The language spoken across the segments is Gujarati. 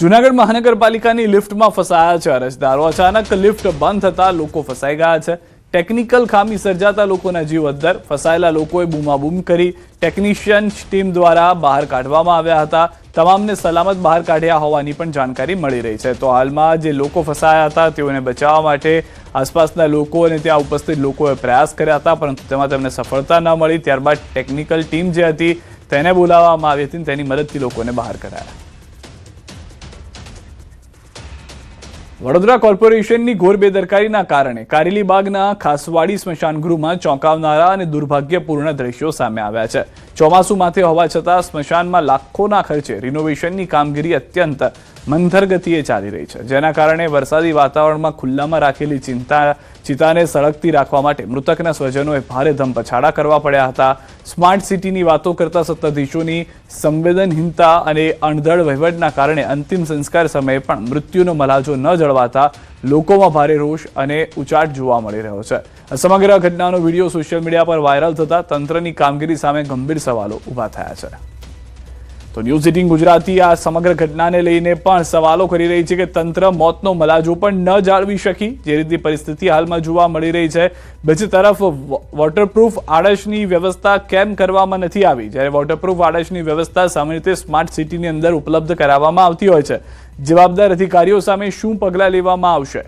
જૂનાગઢ મહાનગરપાલિકાની લિફ્ટમાં ફસાયા છે અરજદારો। અચાનક લિફ્ટ બંધ થતા લોકો ફસાઈ ગયા છે। ટેકનિકલ ખામી સર્જાતા લોકોના જીવ અદ્ધર। ફસાયેલા લોકોએ બૂમાબૂમ કરી ટેકનિશિયન ટીમ દ્વારા બહાર કાઢવામાં આવ્યા હતા। તમામને સલામત બહાર કાઢ્યા હોવાની પણ જાણકારી મળી રહી છે। તો હાલમાં જે લોકો ફસાયા હતા તેઓને બચાવવા માટે આસપાસના લોકો અને ત્યાં ઉપસ્થિત લોકોએ પ્રયાસ કર્યા હતા, પરંતુ તેમાં તેમને સફળતા ન મળી। ત્યારબાદ ટેકનિકલ ટીમ જે હતી તેને બોલાવવામાં આવી હતી, તેની મદદથી લોકોને બહાર કઢાયા। વડોદરા કોર્પોરેશનની ઘોર બેદરકારીના કારણે કારેલીબાગના ખાસવાડી સ્મશાન ગૃહમાં ચોંકાવનારા અને દુર્ભાગ્યપૂર્ણ દ્રશ્યો સામે આવ્યા છે। ચોમાસું માથે હોવા છતાં સ્મશાનમાં લાખોના ખર્ચે રિનોવેશનની કામગીરી અત્યંત મંથર ગતિએ ચાલી રહી છે, જેના કારણે વરસાદી વાતાવરણમાં ખુલ્લામાં રાખેલી ચિતાને સળગતી રાખવા માટે મૃતકના સ્વજનોએ ભારે ધમપછાડા કરવા પડ્યા હતા। સ્માર્ટ સિટીની વાતો કરતા સત્તાધીશોની સંવેદનહીનતા અને અણધડ વહીવટના કારણે અંતિમ સંસ્કાર સમયે પણ મૃત્યુનો મલાજો ન જળવાતા લોકોમાં ભારે રોષ અને ઉચાટ જોવા મળી રહ્યો છે। સમગ્ર ઘટનાનો વિડીયો સોશિયલ મીડિયા પર વાયરલ થતા તંત્રની કામગીરી સામે ગંભીર સવાલો ઊભા થયા છે। તો ન્યૂઝ 18 ગુજરાતી આ સમગ્ર ઘટનાને લઈને પણ સવાલો કરી રહી છે કે તંત્ર મોતનો મલાજો પણ ન જાળવી શકી, જે રીતની પરિસ્થિતિ હાલમાં જોવા મળી રહી છે। બીજી તરફ વોટરપ્રૂફ આડશની વ્યવસ્થા કેમ કરવામાં નથી આવી, જ્યારે વોટરપ્રૂફ આડશની વ્યવસ્થા સામાન્ય રીતે સ્માર્ટ સિટીની અંદર ઉપલબ્ધ કરાવવામાં આવતી હોય છે। જવાબદાર અધિકારીઓ સામે શું પગલાં લેવામાં આવશે?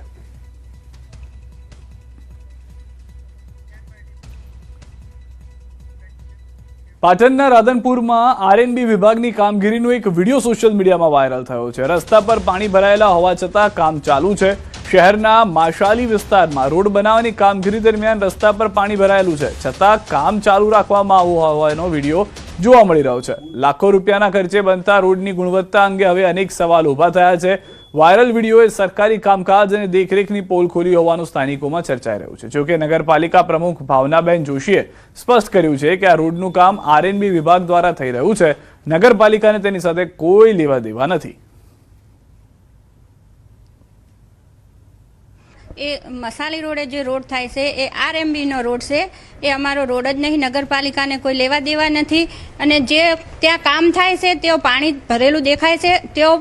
પાટણના રાધનપુરમાં આરએનબી વિભાગની કામગીરીનો એક વિડીયો સોશિયલ મીડિયામાં વાયરલ થયો છે। રસ્તા પર પાણી ભરાયેલા હોવા છતાં કામ ચાલુ છે। શહેરના માશાલી વિસ્તારમાં રોડ બનાવવાની કામગીરી દરમિયાન રસ્તા પર પાણી ભરાયેલું છે, છતાં કામ ચાલુ રાખવામાં આવ્યું હોવાનો વિડીયો જોવા મળી રહ્યો છે। લાખો રૂપિયાના ખર્ચે બનતા રોડની ગુણવત્તા અંગે હવે અનેક સવાલ ઊભા થયા છે। વાયરલ વિડીયોએ સરકારી કામકાજ અને દેખરેખની પોલ ખોલી હોવાનું સ્થાનિકોમાં ચર્ચાઈ રહ્યું છે। જોકે નગરપાલિકા પ્રમુખ ભાવનાબેન જોશીએ સ્પષ્ટ કર્યું છે કે આ રોડનું કામ આરએનબી વિભાગ દ્વારા થઈ રહ્યું છે। નગરપાલિકાને તેની સાથે કોઈ લેવા દેવા નથી। એ મસાલી રોડે જે રોડ થાય છે એ આરએમબીનો રોડ છે, એ અમારો રોડ જ નહીં। નગરપાલિકાને કોઈ લેવા દેવા નથી, અને જે ત્યાં કામ થાય છે તેઓ પાણી ભરેલું દેખાય છે, તેઓ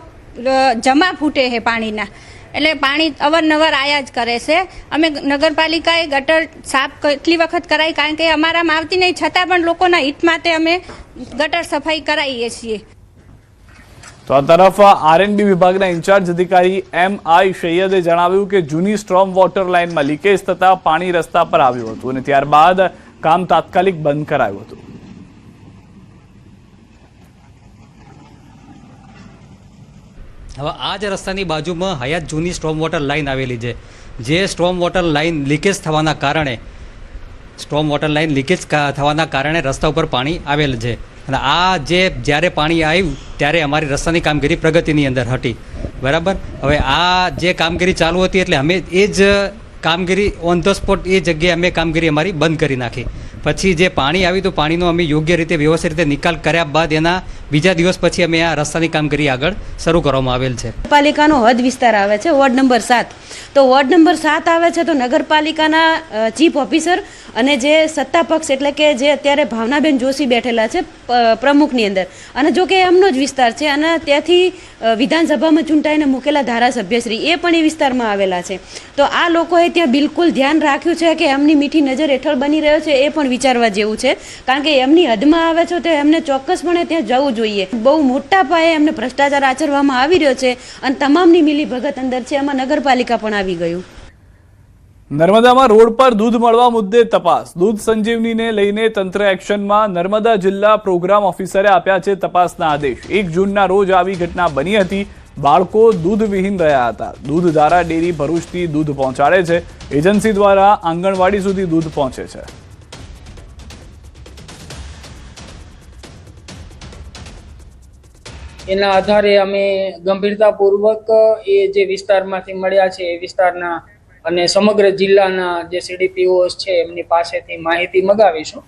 જમા ફૂટે છે પાણીના, એટલે પાણી અવારનવાર આયા જ કરે છે। અમે નગરપાલિકાએ ગટર સાફ કેટલી વખત કરાવી, કારણ કે અમારામાં આવતી નહીં, છતાં પણ લોકોના હિત માટે અમે ગટર સફાઈ કરાવીએ છીએ। તો આ તરફ આરએનબી વિભાગના ઇન્ચાર્જ અધિકારી એમ.આઈ. સૈયદે જણાવ્યું કે જૂની સ્ટ્રોમ વોટર લાઇનમાં લીકેજ થતા પાણી રસ્તા પર આવ્યું હતું અને ત્યારબાદ કામ તાત્કાલિક બંધ કરાયું હતું। હવે આ જ રસ્તાની બાજુમાં હયાત જૂની સ્ટ્રોમ વોટર લાઇન આવેલી છે, જે સ્ટ્રોમ વોટર લાઇન લીકેજ થવાના કારણે રસ્તા ઉપર પાણી આવેલ છે। અને આ જે જ્યારે પાણી આવ્યું ત્યારે અમારી રસ્તાની કામગીરી પ્રગતિની અંદર હતી, બરાબર। હવે આ જે કામગીરી ચાલુ હતી એટલે અમે એ જ કામગીરી ઓન ધ સ્પોટ એ જગ્યાએ અમે કામગીરી અમારી બંધ કરી નાખી। પછી જે પાણી આવ્યું તો પાણીનો અમે યોગ્ય રીતે વ્યવસ્થિત રીતે નિકાલ કર્યા બાદ એના બીજા દિવસ પછી અમે આ રસ્તાની કામગીરી આગળ શરૂ કરવામાં આવેલ છે। નગરપાલિકાનો હદ વિસ્તાર આવે છે, વોર્ડ નંબર 7। તો વોર્ડ નંબર 7 આવે છે તો નગરપાલિકાના ચીફ ઓફિસર અને જે સત્તા પક્ષ એટલે કે જે અત્યારે ભાવનાબેન જોશી બેઠેલા છે પ્રમુખની અંદર, અને જો કે એમનો જ વિસ્તાર છે, અને ત્યાંથી વિધાનસભામાં ચૂંટાઈને મૂકેલા ધારાસભ્યશ્રી એ પણ એ વિસ્તારમાં આવેલા છે। તો આ લોકોએ ત્યાં બિલકુલ ધ્યાન રાખ્યું છે કે એમની મીઠી નજર હેઠળ બની રહ્યો છે, એ પણ વિચારવા જેવું છે, કારણ કે એમની હદમાં આવે છે તો એમને ચોક્કસપણે ત્યાં જવું જોઈએ। બહુ મોટા પાયે એમને ભ્રષ્ટાચાર આચરવામાં આવી રહ્યો છે અને તમામની મિલીભગત અંદર છે, એમાં નગરપાલિકા પણ આવી ગયું। નર્મદામાં રોડ પર દૂધ મળવા મુદ્દે તપાસ। દૂધ સંજીવનીને લઈને તંત્ર એક્શનમાં। નર્મદા જિલ્લા પ્રોગ્રામ ઓફિસરે આપ્યા છે તપાસના આદેશ। 1 જૂનના રોજ આવી ઘટના બની હતી। બાળકો દૂધ વિહીન રહ્યા હતા। દૂધધારા ડેરી ભરૂચથી દૂધ પહોંચાડે છે, એજન્સી દ્વારા આંગણવાડી સુધી દૂધ પહોંચે છે। એના આધારે અમે ગંભીરતાપૂર્વક એ જે વિસ્તારમાંથી મળ્યા છે એ વિસ્તારના અને સમગ્ર જિલ્લાના જે સીડીપીઓસ છે એમની પાસેથી માહિતી મગાવીશું